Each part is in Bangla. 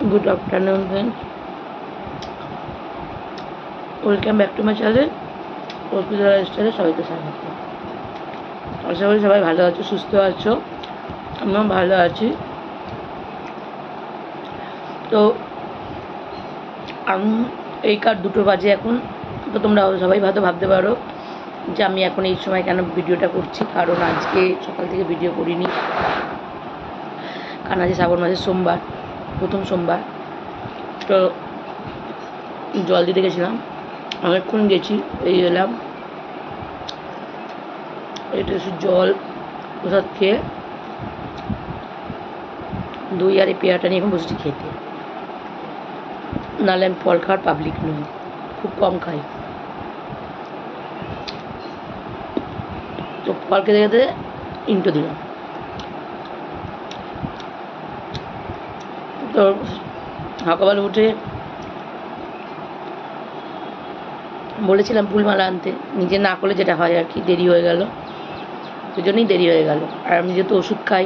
Good afternoon friends, welcome back to my channel Arpita লাইফস্টাইলে সবাইকে স্বাগত। আশা করি সবাই ভালো আছো, সুস্থ আছো, আমিও ভালো আছি। তো আমি এই কার 2টো বাজে এখন। তো তোমরা সবাই হয়তো ভাবতে পারো যে আমি এখন এই সময় কেন ভিডিওটা করছি, কারণ আজকে সকাল থেকে ভিডিও করিনি, কারণ আজকে শ্রাবণ মাসের সোমবার, প্রথম সোমবার। তো জল দিতে গেছিলাম, অনেকক্ষণ গেছি, এই এলাম, এটা জল প্রসাদ খেয়ে দই আর এই পেয়ারাটা নিয়ে এখন বসেছি খেতে। নাহলে আমি ফল খাওয়ার পাবলিক নই, খুব কম খাই। তো ফল খেতে খেতে ইন্টো দিলাম। তো সকালবেলা উঠে বলেছিলাম ফুলমালা আনতে, নিজে না করলে যেটা হয় আর কি, দেরি হয়ে গেল, ওই জন্যই দেরি হয়ে গেল। আর আমি যেহেতু ওষুধ খাই,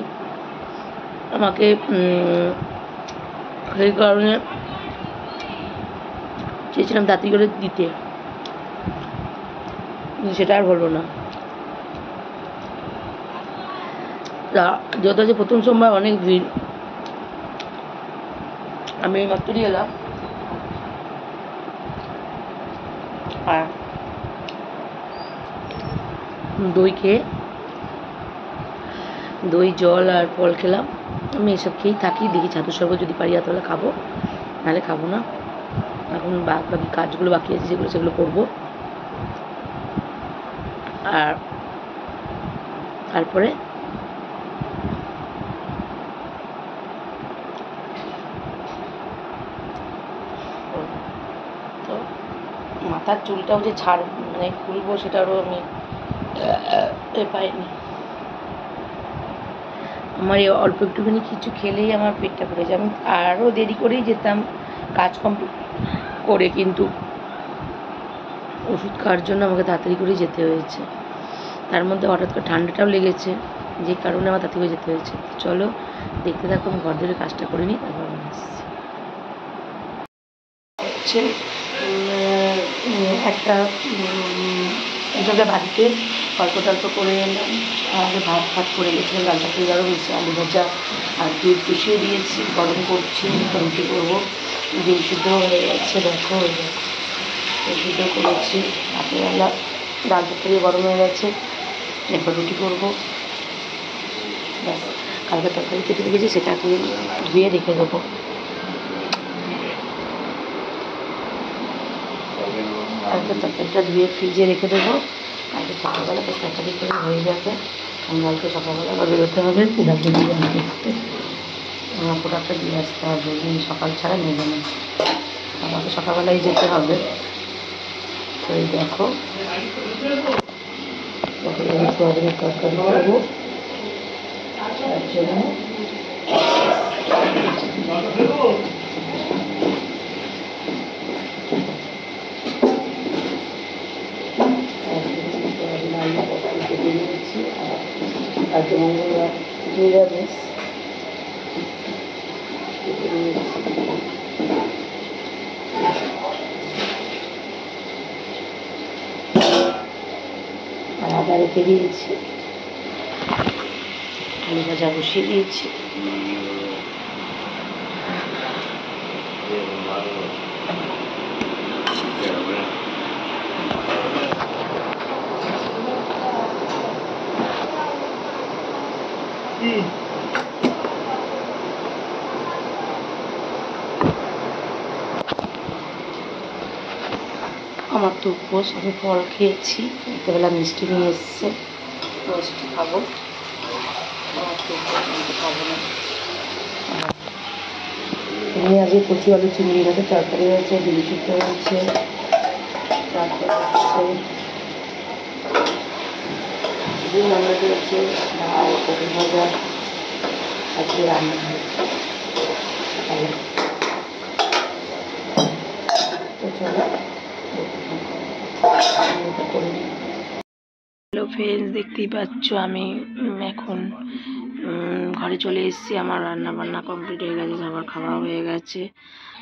আমাকে সেই কারণে চেয়েছিলাম তাড়াতাড়ি করে দিতে, সেটা আর হলো না। যেহেতু আছে প্রথম সোমবার, অনেক ভিড়। আমি মাত্রই এলাম, আর দই খেয়ে, দই জল আর ফল খেলাম। আমি এসব খেয়েই থাকি, দেখি ছাতু শরবত যদি পারি তাহলে খাবো, নাহলে খাবো না। এখন বাকি কাজগুলো বাকি আছে যেগুলো, সেগুলো করবো। আর তারপরে তো মাথার চুলটাও যে মানে খুলবো, সেটারও আমি পাইনি। আমার এই অল্প একটুখানি কিছু খেলেই আমার পেটটা ভরে যায়। আমি আরও দেরি করেই যেতাম কাজ কমপ্লিট করে, কিন্তু ওষুধ খাওয়ার জন্য আমাকে তাড়াতাড়ি করেই যেতে হয়েছে। তার মধ্যে হঠাৎ করে ঠান্ডাটাও লেগেছে, যে কারণে আমার তাড়াতাড়ি করে যেতে হয়েছে। চলো দেখতে থাকো, আমি ঘর ধরে কাজটা করে নিই, তারপর আমি আসছি। হচ্ছে একটা বাড়িতে অল্প টল্প করে এলাম। আগে ভাত করে গেছিলাম, ডাল তরকারি আরও বেশি, আলু ভাজা আর দুধ বসিয়ে দিয়েছি, গরম করছি, রুটি করবো। ডিম সিদ্ধ হয়ে গেছে, দেখো সিদ্ধ করেছি। রাত্রিবেলা ডাল তরকারি গরম হয়ে গেছে, এরপর রুটি করবো। ব্যাস, কালকে তরকারি কেটে রেখেছি, সেটাকে ধুয়ে রেখে দেবো। কালকে তরকারিটা ধুয়ে ফ্রিজে রেখে দেবো, কালকে সকালবেলা তো তরকারি করে হয়ে যাবে। কালকে সকালবেলা আবার বেরোতে হবে দার্জিলিং দেখতে, আমার প্রোডাক্টটা দিয়ে আসতে হবে, সকাল ছাড়া নেবে না, আমাকে সকালবেলাই যেতে হবে। তো এই দেখো সোয়াবিনের তরকারি করবো, তার জন্য কেটে নিয়েছি। আজকে মঙ্গলবার, নিরামিষ কেটে নিয়েছি। আর আদা রেখে দিয়েছি, আলু ভাজা বসিয়ে দিয়েছি। আমার তো উপোস, আমি ফল খেয়েছি, রাত্রেবেলা মিষ্টি নিয়ে এসছে, মিষ্টি খাবো। আমার তো উপোস, আমি খাবো না। এমনি আজকে কচি আলু চিংড়ি মাছের তরকারি হয়েছে, ডিম সিদ্ধ হয়েছে, তারপর হচ্ছে ডিম রান্না করেছে, ডাল, পটল ভাজা, আজকে রান্না হয়েছে সকালে। তো চলো করে নিই। হ্যালো ফ্রেন্ডস, দেখতেই পাচ্ছ আমি এখন ঘরে চলে এসেছি, আমার রান্না বান্না কমপ্লিট হয়ে গেছে, খাবার খাওয়া হয়ে গেছে।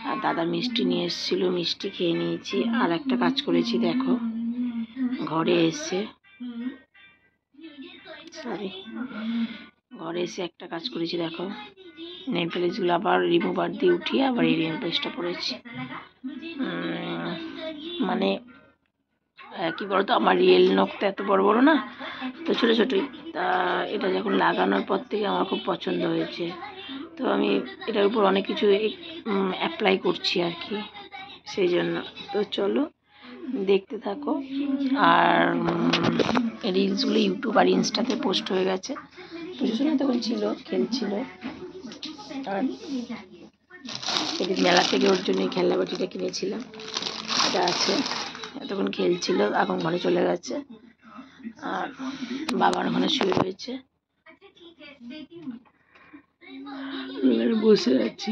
আর দাদা মিষ্টি নিয়ে এসেছিলো, মিষ্টি খেয়ে নিয়েছি। আর একটা কাজ করেছি দেখো, ঘরে এসে একটা কাজ করেছি দেখো, নেল পালিশগুলো আবার রিমুভার দিয়ে উঠিয়ে আবার এই নেল পালিশটা পরেছি। মানে কি বলতো, আমার রিয়েল নখ তো এত বড় বড় না, তো ছোটো ছোটোই। তা এটা যখন লাগানোর পর থেকে আমার খুব পছন্দ হয়েছে, তো আমি এটার উপর অনেক কিছু অ্যাপ্লাই করছি আর কি, সেই জন্য। তো চলো দেখতে থাকো। আর রিলসগুলো ইউটিউব আর ইনস্টাতে পোস্ট হয়ে গেছে। পুজোর সময় তখন ছিল, খেলছিল। আর এদিন মেলা থেকে ওর জন্য এই খেলনা বাটিটা কিনেছিলাম, এটা আছে। তখন খেলছিল, এখন ঘরে চলে গেছে। আর বাবার ওখানে শুয়ে রয়েছে, বসে আছি।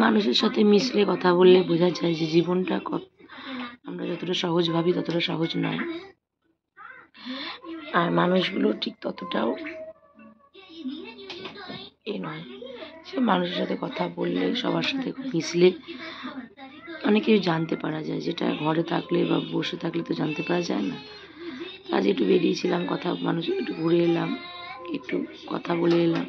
মানুষের সাথে মিশলে, কথা বললে বোঝা যায় যে জীবনটা আমরা যতটা সহজ ভাবি ততটা সহজ নয়, আর মানুষগুলো ঠিক ততটাও নয়। সে মানুষের সাথে কথা বললে, সবার সাথে মিশলে অনেক কিছু জানতে পারা যায়, যেটা ঘরে থাকলে বা বসে থাকলে তো জানতে পারা যায় না। আজ একটু বেরিয়েছিলাম, মানুষ একটু ঘুরে এলাম, একটু কথা বলে এলাম।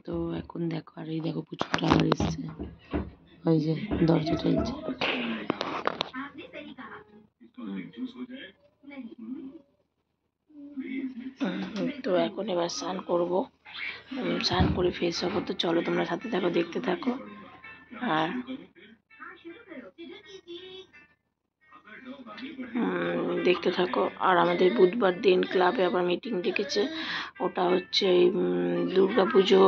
তো এখন দেখো, আর এই দেখো পুচকুটা আবার এসছে, ওই যে দরজা ঠেলছে। তো এখন এবার স্নান করবো, স্নান করে ফ্রেশ হবো। তো চলো তোমরা সাথে থাকো, দেখতে থাকো। আর দেখতে থাকো। আর আমাদের বুধবার দিন ক্লাবে আবার মিটিং ডেকেছে, ওটা হচ্ছে দুর্গা পুজো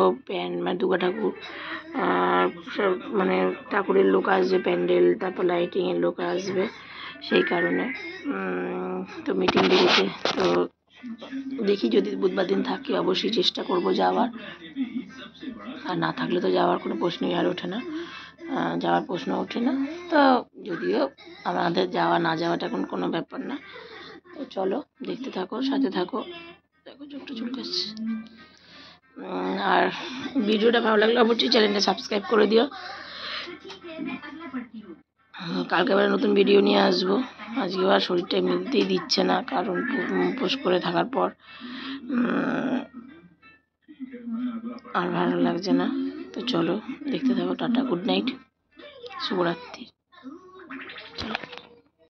মানে দুর্গা ঠাকুর, মানে ঠাকুরের লোক আসবে, প্যান্ডেল, তারপর লাইটিংয়ের লোক আসবে, সেই কারণে তো মিটিং ডেকেছে। তো দেখি যদি বুধবার দিন থাকে অবশ্যই চেষ্টা করব যাওয়ার, আর না থাকলে তো যাওয়ার কোনো প্রশ্নই আর ওঠে না, তো যদিও আমাদের যাওয়া না যাওয়াটা এখন কোনো ব্যাপার না। তো চলো দেখতে থাকো, সাথে থাকো। দেখো চোখটা চুলকাচ্ছে। আর ভিডিওটা ভালো লাগলে অবশ্যই চ্যানেলটা সাবস্ক্রাইব করে দিও। কালকে আবার নতুন ভিডিও নিয়ে আসবো। আজকে আর শরীরটা এমনিতেই দিচ্ছে না, কারণ উপোস করে থাকার পর আর ভালো লাগছে না। তো চলো দেখতে থাকো। টাটা, গুড নাইট, শুভরাত্রি।